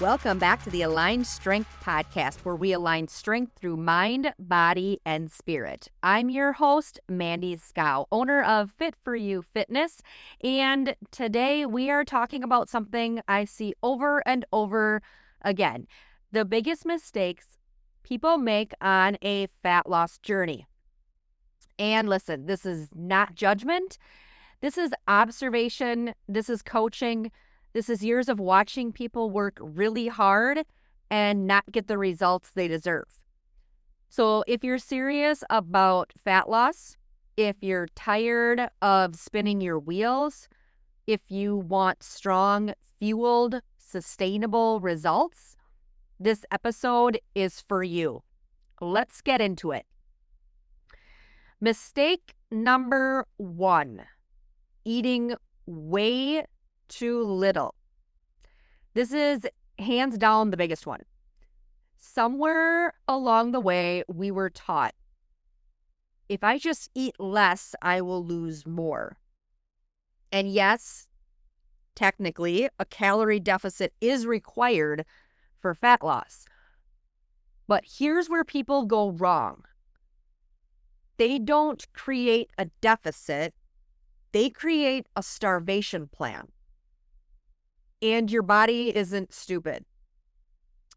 Welcome back to the Aligned Strength Podcast, where we align strength through mind, body, and spirit. I'm your host, Mandy Scow, owner of Fit For You Fitness, and today we are talking about something I see over and over again: the biggest mistakes people make on a fat loss journey. And listen, this is not judgment. This is observation. This is coaching. This is years of watching people work really hard and not get the results they deserve. So if you're serious about fat loss, if you're tired of spinning your wheels, if you want strong, fueled, sustainable results, this episode is for you. Let's get into it. Mistake number 1, eating way too little. This is hands down the biggest one. Somewhere along the way, we were taught, if I just eat less, I will lose more. And yes, technically, a calorie deficit is required for fat loss. But here's where people go wrong. They don't create a deficit. They create a starvation plan. And your body isn't stupid.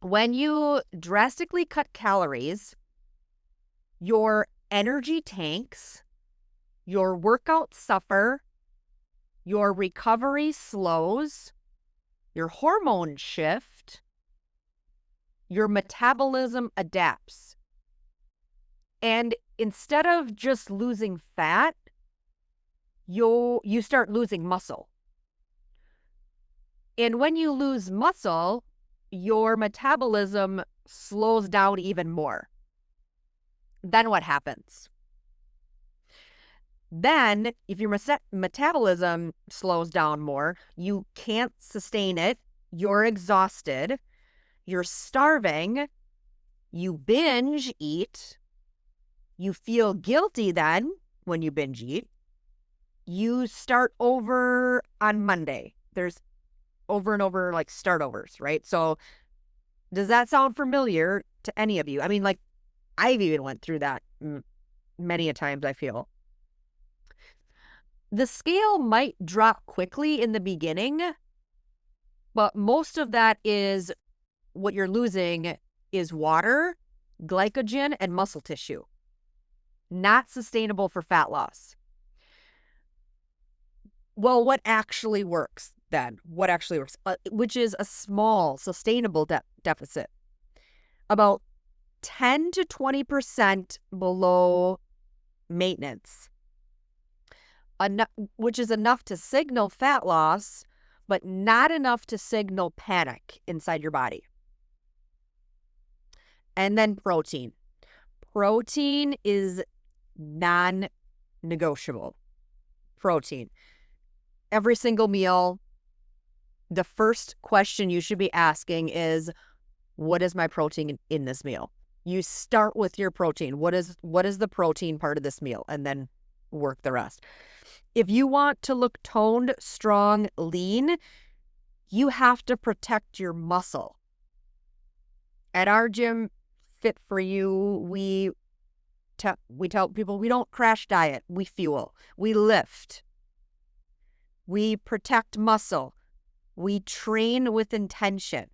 When you drastically cut calories, your energy tanks, your workouts suffer, your recovery slows, your hormones shift, your metabolism adapts. And instead of just losing fat, you start losing muscle. And when you lose muscle, your metabolism slows down even more. Then what happens? Then, if your metabolism slows down more, you can't sustain it, you're exhausted, you're starving, you binge eat, you feel guilty then when you binge eat, you start over on Monday. There's over and over like startovers, right? So does that sound familiar to any of you? I mean, like, I've even went through that many a times, I feel. The scale might drop quickly in the beginning, but most of that is what you're losing is water, glycogen, and muscle tissue. Not sustainable for fat loss. Well, what actually works then? What actually works? Which is a small, sustainable deficit. About 10 to 20% below maintenance. Which is enough to signal fat loss, but not enough to signal panic inside your body. And then protein. Protein is non-negotiable. Protein. Every single meal, the first question you should be asking is, what is my protein in this meal? You start with your protein. What is the protein part of this meal? And then work the rest. If you want to look toned, strong, lean, you have to protect your muscle. At our gym, Fit For You, we tell people we don't crash diet. We fuel. We lift. We protect muscle. We train with intention.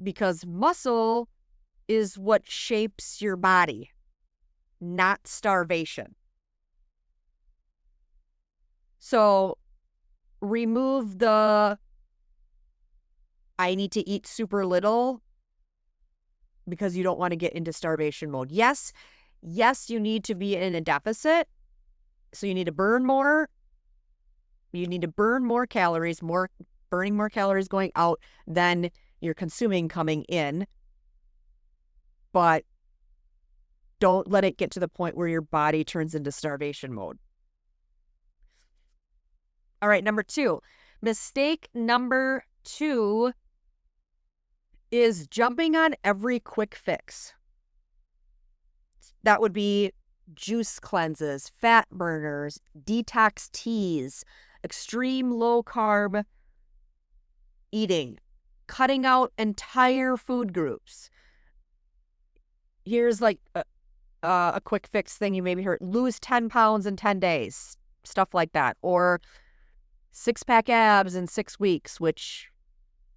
Because muscle is what shapes your body, not starvation. So remove the I need to eat super little because you don't want to get into starvation mode. Yes, you need to be in a deficit. So you need to burn more. You need to burn more calories, burning more calories going out than you're consuming coming in. But don't let it get to the point where your body turns into starvation mode. All right, number 2. Mistake number 2 is jumping on every quick fix. That would be juice cleanses, fat burners, detox teas, extreme low carb eating, cutting out entire food groups. Here's like a quick fix thing you maybe heard: lose 10 pounds in 10 days, stuff like that. Or 6-pack abs in 6 weeks, which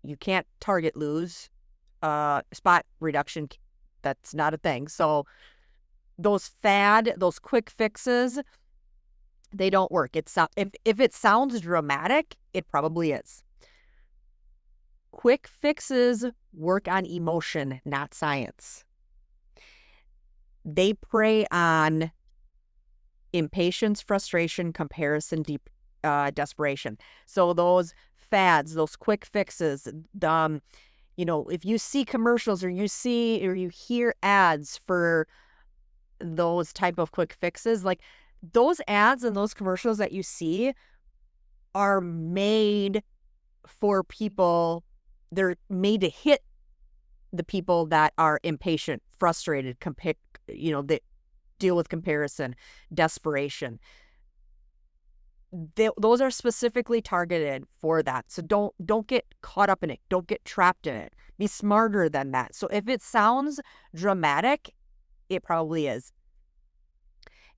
you can't target lose. Spot reduction, that's not a thing. So those quick fixes, they don't work. If it sounds dramatic, it probably is. Quick fixes work on emotion, not science. They prey on impatience, frustration, comparison, desperation. So those fads, those quick fixes, if you see commercials or you hear ads for those type of quick fixes, like those ads and those commercials that you see are made for people. They're made to hit the people that are impatient, frustrated, that deal with comparison, desperation. Those are specifically targeted for that. So don't get caught up in it. Don't get trapped in it. Be smarter than that. So if it sounds dramatic, it probably is.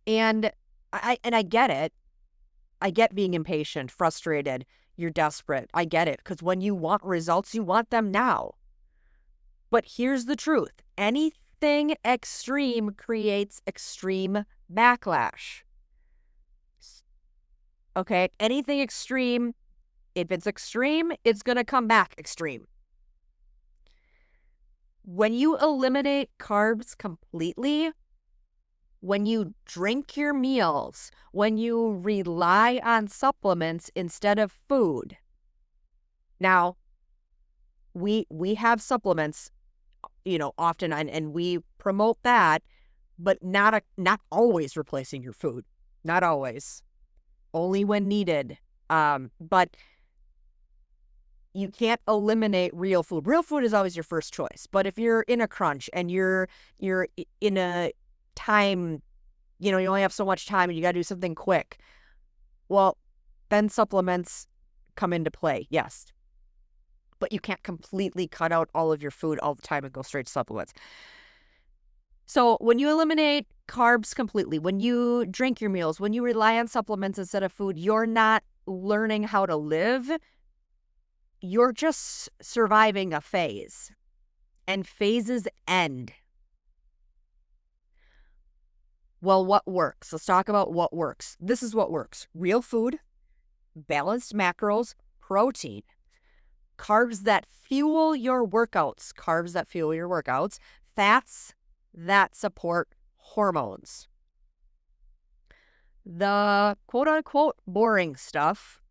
And I get it. I get being impatient, frustrated, you're desperate. I get it. Because when you want results, you want them now. But here's the truth. Anything extreme creates extreme backlash. Okay? Anything extreme, if it's extreme, it's going to come back extreme. When you eliminate carbs completely, when you drink your meals, when you rely on supplements instead of food. Now, we have supplements, often, and we promote that, but not always replacing your food. Not always. Only when needed. But you can't eliminate real food. Real food is always your first choice. But if you're in a crunch and you're in a time, you only have so much time and you got to do something quick, well, then supplements come into play, yes. But you can't completely cut out all of your food all the time and go straight to supplements. So when you eliminate carbs completely, when you drink your meals, when you rely on supplements instead of food, you're not learning how to live. You're just surviving a phase. And phases end. Well, what works? Let's talk about what works. This is what works. Real food, balanced macros, protein, carbs that fuel your workouts, fats that support hormones. The quote-unquote boring stuff.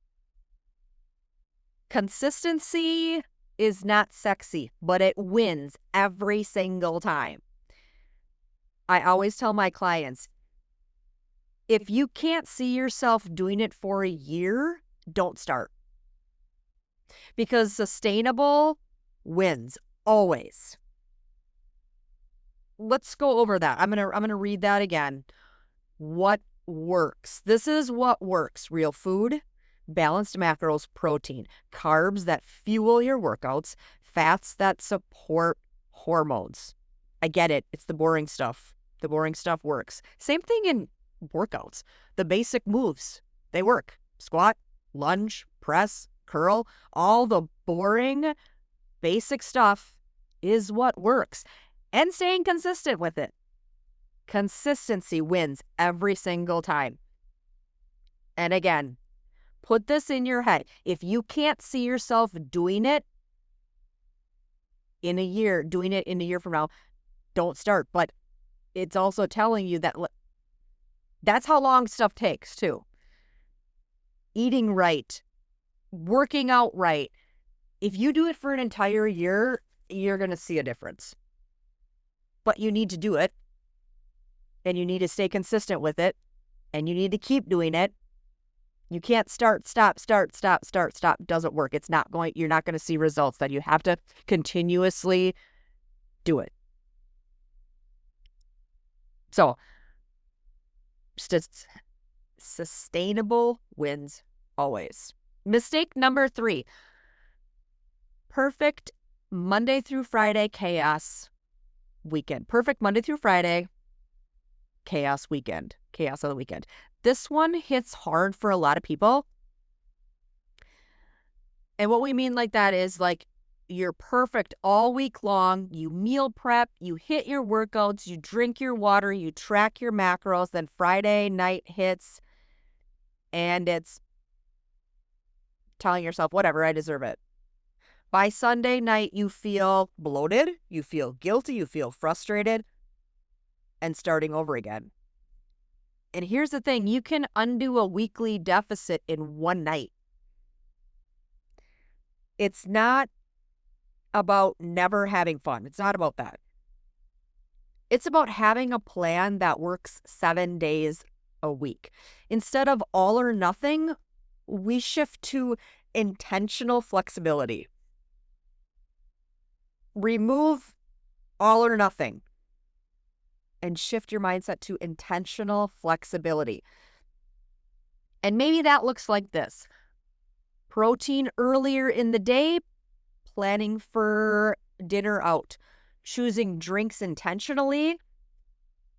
Consistency is not sexy, but it wins every single time. I always tell my clients, if you can't see yourself doing it for a year, don't start. Because sustainable wins always. Let's go over that. I'm gonna read that again. What works? This is what works. Real food, balanced macros, protein, carbs that fuel your workouts, fats that support hormones. I get it. It's the boring stuff. The boring stuff works. Same thing in workouts. The basic moves, they work. Squat, lunge, press, curl, all the boring basic stuff is what works. And staying consistent with it. Consistency wins every single time. And again, put this in your head. If you can't see yourself doing it in a year from now, don't start. But it's also telling you that that's how long stuff takes too. Eating right, working out right. If you do it for an entire year, you're going to see a difference. But you need to do it. And you need to stay consistent with it. And you need to keep doing it. You can't start, stop. Doesn't work. You're not going to see results. Then you have to continuously do it. So, sustainable wins always. Mistake number 3. Perfect Monday through Friday, chaos, weekend. Perfect Monday through Friday, chaos weekend. Chaos on the weekend. This one hits hard for a lot of people. And what we mean like that is like you're perfect all week long. You meal prep, you hit your workouts, you drink your water, you track your macros. Then Friday night hits and it's telling yourself, whatever, I deserve it. By Sunday night, you feel bloated, you feel guilty, you feel frustrated, and starting over again. And here's the thing, you can undo a weekly deficit in one night. It's not about never having fun. It's not about that. It's about having a plan that works 7 days a week. Instead of all or nothing, we shift to intentional flexibility. Remove all or nothing and shift your mindset to intentional flexibility. And maybe that looks like this. Protein earlier in the day, planning for dinner out, choosing drinks intentionally,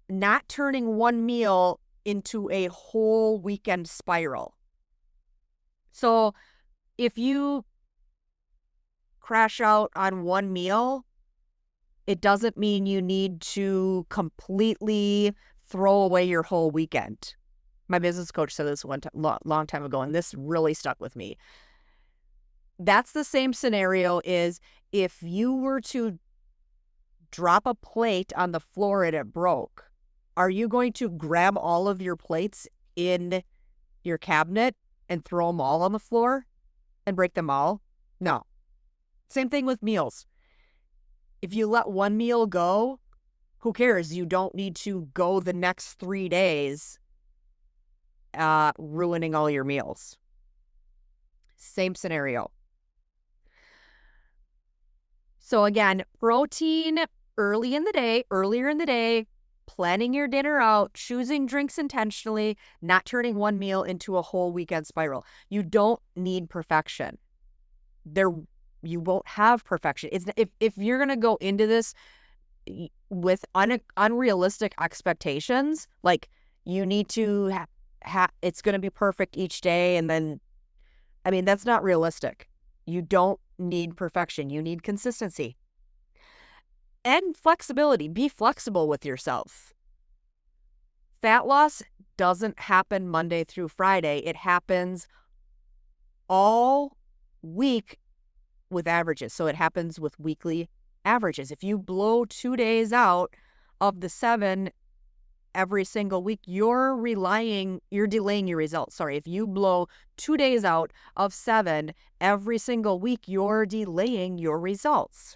not turning one meal into a whole weekend spiral. So if you crash out on one meal, it doesn't mean you need to completely throw away your whole weekend. My business coach said this one long time ago, and this really stuck with me. That's the same scenario is if you were to drop a plate on the floor and it broke, are you going to grab all of your plates in your cabinet and throw them all on the floor and break them all? No. Same thing with meals. If you let one meal go, who cares? You don't need to go the next 3 days ruining all your meals. Same scenario. So again, protein earlier in the day, planning your dinner out, choosing drinks intentionally, not turning one meal into a whole weekend spiral. You don't need perfection. You won't have perfection. If you're going to go into this with unrealistic expectations, like you need to it's going to be perfect each day. And then, I mean, that's not realistic. You don't need perfection. You need consistency and flexibility. Be flexible with yourself. Fat loss doesn't happen Monday through Friday. It happens all week with averages. So it happens with weekly averages. If you blow 2 days out of the 7 every single week, you're delaying your results. Sorry, if you blow 2 days out of 7 every single week, you're delaying your results.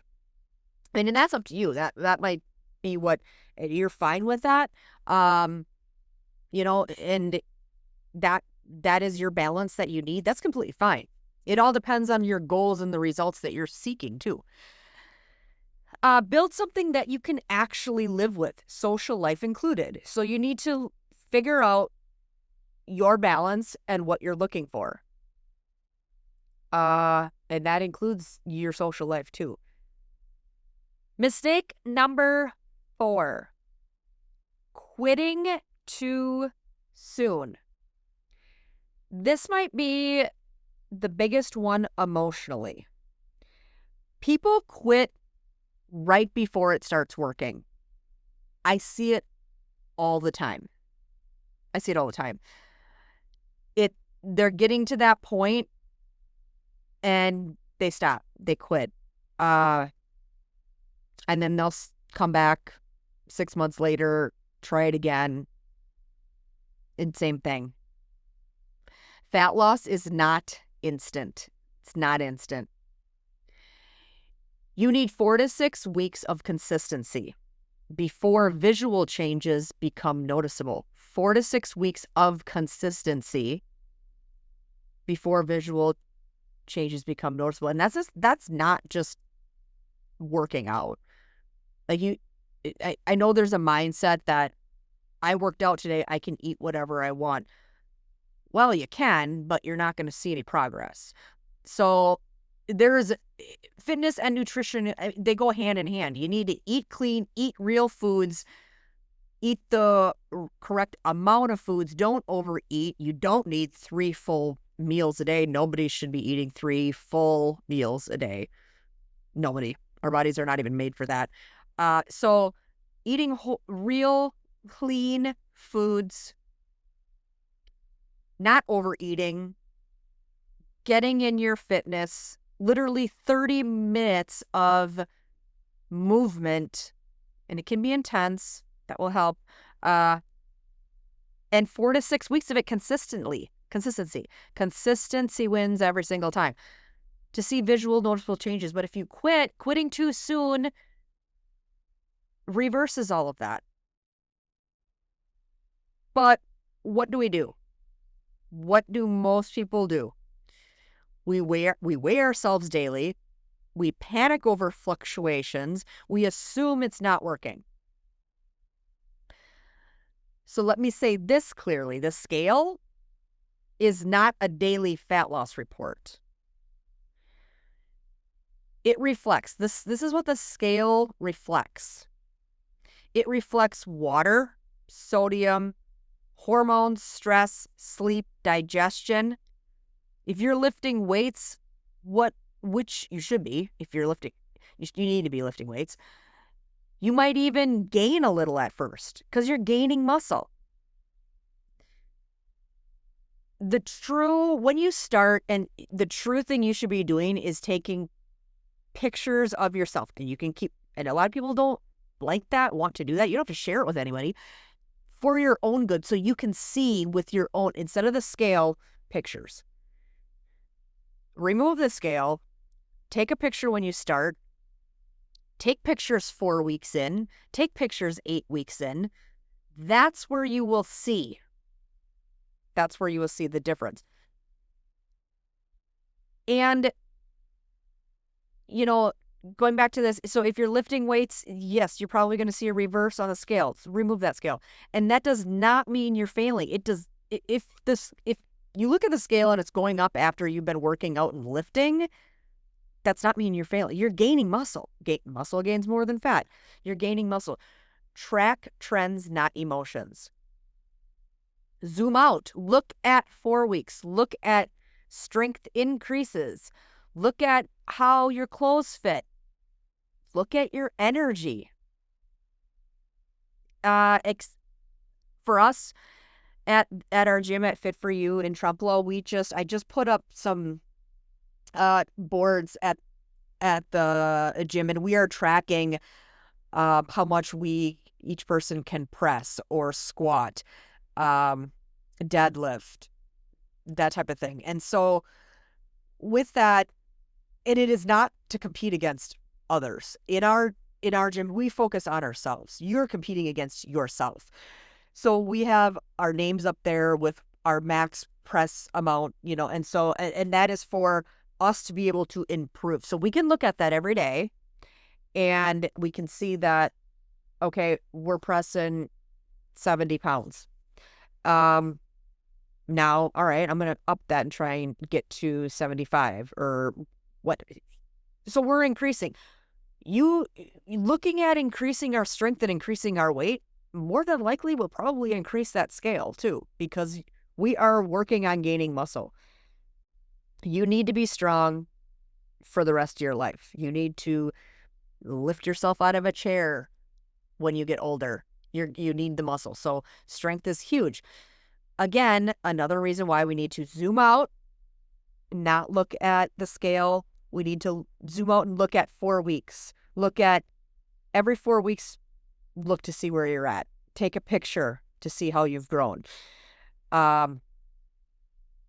And that's up to you. That might be what you're fine with that. And that is your balance that you need. That's completely fine. It all depends on your goals and the results that you're seeking too. Build something that you can actually live with, social life included. So you need to figure out your balance and what you're looking for. And that includes your social life too. Mistake number 4, quitting too soon. This might be the biggest one emotionally. People quit right before it starts working. I see it all the time. They're getting to that point and they stop. They quit. And then they'll come back 6 months later, try it again. And same thing. Fat loss is not instant. It's not instant. You need 4 to 6 weeks of consistency before visual changes become noticeable. 4 to 6 weeks of consistency before visual changes become noticeable. And that's not just working out. Like I know there's a mindset that I worked out today, I can eat whatever I want. Well, you can, but you're not going to see any progress. So there's fitness and nutrition, they go hand in hand. You need to eat clean, eat real foods, eat the correct amount of foods. Don't overeat. You don't need 3 full meals a day. Nobody should be eating 3 full meals a day. Nobody. Our bodies are not even made for that. So eating real, clean foods, not overeating, getting in your fitness, literally 30 minutes of movement, and it can be intense. That will help. And 4 to 6 weeks of it consistently. Consistency wins every single time. To see visual, noticeable changes. But if you quitting too soon reverses all of that. But what do? What do most people do? We weigh ourselves daily. We panic over fluctuations. We assume it's not working. So let me say this clearly. The scale is not a daily fat loss report. It reflects. This is what the scale reflects. It reflects water, sodium, hormones, stress, sleep, digestion. If you're lifting weights, which you should be, if you're lifting, you need to be lifting weights, you might even gain a little at first because you're gaining muscle. When you start, and the true thing you should be doing is taking pictures of yourself, and you can and a lot of people don't like that, want to do that. You don't have to share it with anybody, for your own good, so you can see with your own, instead of the scale, pictures. Remove the scale, take a picture when you start, take pictures 4 weeks in, take pictures 8 weeks in. That's where you will see. That's where you will see the difference. And, going back to this, so if you're lifting weights, yes, you're probably going to see a reverse on the scale. So remove that scale. And that does not mean you're failing. It does. If you look at the scale and it's going up after you've been working out and lifting, that's not mean you're failing. You're gaining muscle. Muscle gains more than fat. You're gaining muscle. Track trends, not emotions. Zoom out. Look at 4 weeks. Look at strength increases. Look at how your clothes fit. Look at your energy. For us at our gym at Fit For You in Trumpelow, I just put up some boards at the gym, and we are tracking how much each person can press or squat, deadlift, that type of thing. And so with that, and it is not to compete against others. In our gym, we focus on ourselves. You're competing against yourself. So we have our names up there with our max press amount, and so, and that is for us to be able to improve. So we can look at that every day, and we can see that, okay, we're pressing 70 pounds. Now, all right, I'm going to up that and try and get to 75 or what. So we're increasing. You looking at increasing our strength and increasing our weight, more than likely will probably increase that scale too, because we are working on gaining muscle. You need to be strong for the rest of your life. You need to lift yourself out of a chair when you get older. You need the muscle. So strength is huge. Again, another reason why we need to zoom out, not look at the scale. We need to zoom out and look at 4 weeks. Look at every 4 weeks, look to see where you're at. Take a picture to see how you've grown.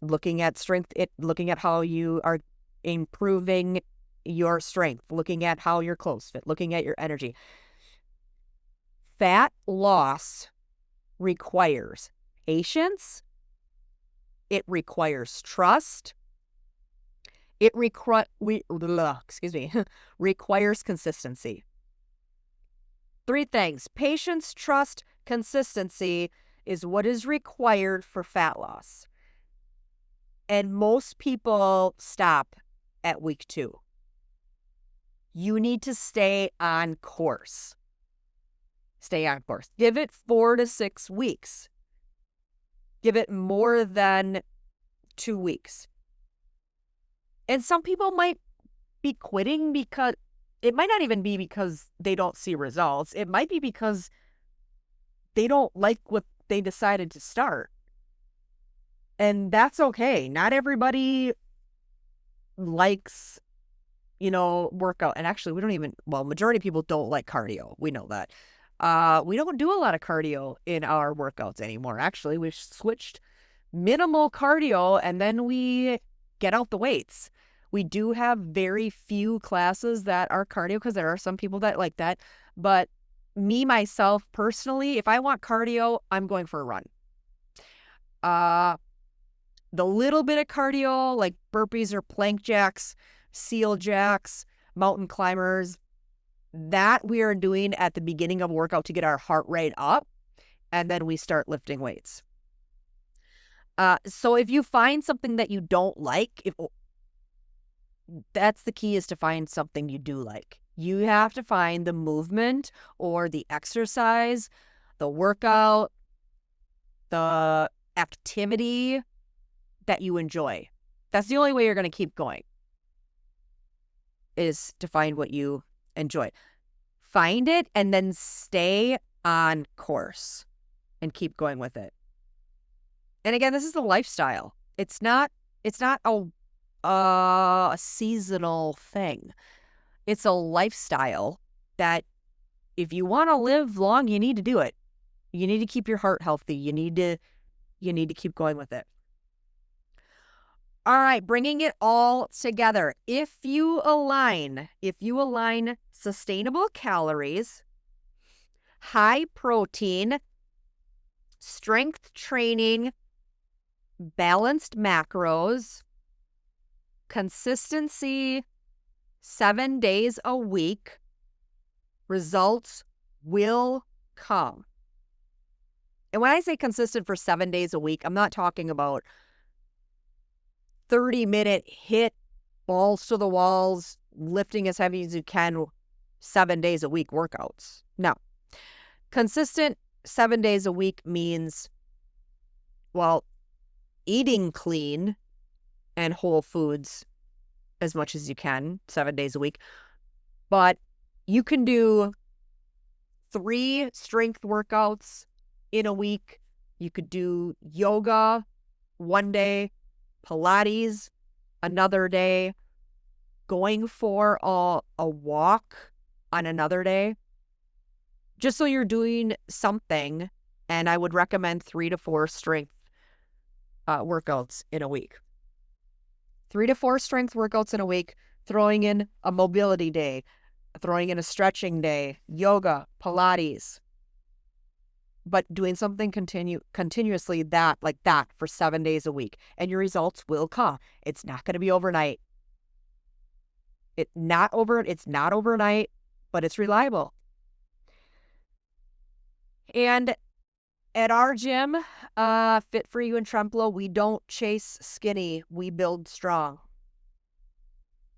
Looking at strength, looking at how you are improving your strength, looking at how your clothes fit, looking at your energy. Fat loss requires patience. It requires trust. It requires consistency. 3 things: patience, trust, consistency is what is required for fat loss. And most people stop at week 2. You need to stay on course. Stay on course. Give it 4 to 6 weeks. Give it more than 2 weeks. And some people might be quitting because it might not even be because they don't see results. It might be because they don't like what they decided to start. And that's okay. Not everybody likes, workout. And actually, majority of people don't like cardio. We know that. We don't do a lot of cardio in our workouts anymore. Actually, we've switched minimal cardio and then we get out the weights. We do have very few classes that are cardio because there are some people that like that. But me, myself, personally, if I want cardio, I'm going for a run. The little bit of cardio, like burpees or plank jacks, seal jacks, mountain climbers, that we are doing at the beginning of a workout to get our heart rate up, and then we start lifting weights. So if you find something that you don't like, that's the key, is to find something you do like. You have to find the movement or the exercise, the workout, the activity that you enjoy. That's the only way you're going to keep going, is to find what you enjoy. Find it and then stay on course and keep going with it. And again, this is a lifestyle. It's not a seasonal thing. It's a lifestyle that if you want to live long, you need to do it. You need to keep your heart healthy. You need to keep going with it. All right, bringing it all together. If you align sustainable calories, high protein, strength training, balanced macros, consistency, 7 days a week, results will come. And when I say consistent for 7 days a week, I'm not talking about 30-minute hit, balls to the walls, lifting as heavy as you can, 7 days a week workouts. No. Consistent 7 days a week means, eating clean and whole foods as much as you can, 7 days a week. But you can do 3 strength workouts in a week. You could do yoga one day, Pilates another day, going for a walk on another day. Just so you're doing something, and I would recommend 3 to 4 strength workouts in a week. 3 to 4 strength workouts in a week, throwing in a mobility day, throwing in a stretching day, yoga, Pilates, but doing something continuously like that for 7 days a week, and your results will come. It's not going to be overnight. It's not overnight, but it's reliable. And at our gym, Fit for You in Trempealeau, we don't chase skinny. We build strong.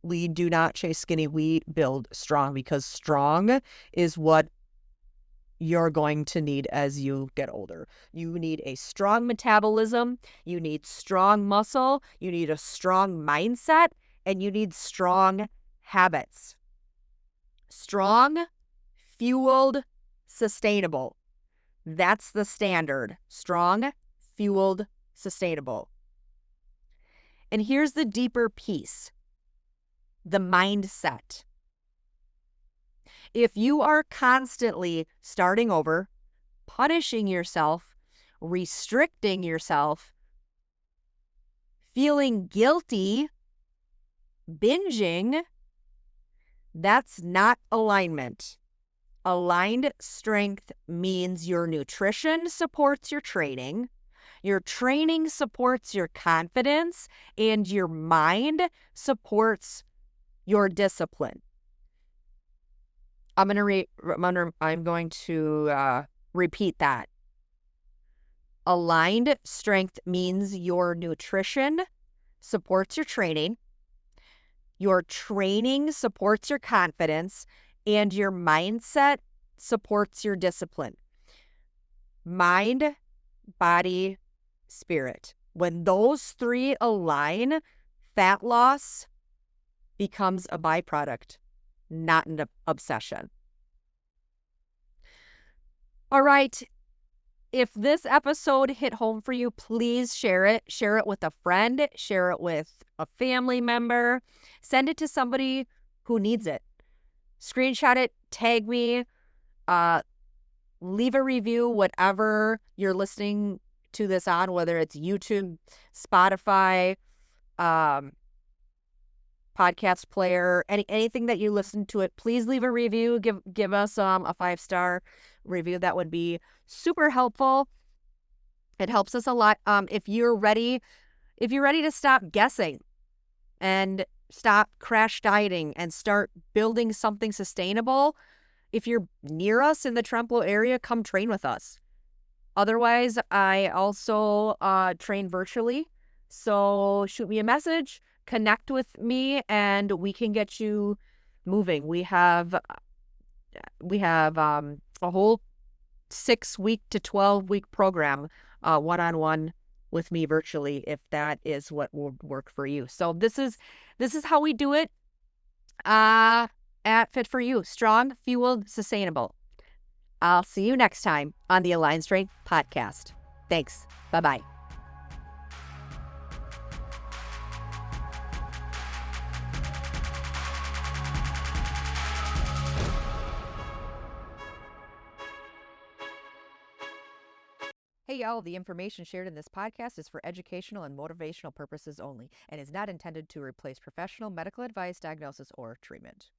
We do not chase skinny. We build strong, because strong is what you're going to need as you get older. You need a strong metabolism. You need strong muscle. You need a strong mindset, and you need strong habits. Strong, fueled, sustainable. That's the standard. Strong, fueled, sustainable. And here's the deeper piece: the mindset. If you are constantly starting over, punishing yourself, restricting yourself, feeling guilty, binging, that's not alignment. Aligned strength means your nutrition supports your training supports your confidence, and your mind supports your discipline. I'm going to repeat that. Aligned strength means your nutrition supports your training Your training supports your confidence, and your mindset supports your discipline. Mind, body, spirit. When those three align, fat loss becomes a byproduct, not an obsession. All right. If this episode hit home for you, please share it. Share it with a friend. Share it with a family member. Send it to somebody who needs it. Screenshot it. Tag me. Leave a review, whatever you're listening to this on, whether it's YouTube, Spotify, podcast player, anything that you listen to it. Please leave a review. Give us a 5-star review. That would be super helpful. It helps us a lot. If you're ready to stop guessing and stop crash dieting and start building something sustainable, if you're near us in the Trempealeau area, come train with us. Otherwise, I also train virtually. So shoot me a message, connect with me, and we can get you moving. We have a whole 6-week to 12-week program, one-on-one with me virtually, if that is what would work for you. So this is how we do it at Fit for You. Strong, fueled, sustainable. I'll see you next time on the Align Strength podcast. Thanks. Bye-bye. Hey, y'all, the information shared in this podcast is for educational and motivational purposes only and is not intended to replace professional medical advice, diagnosis, or treatment.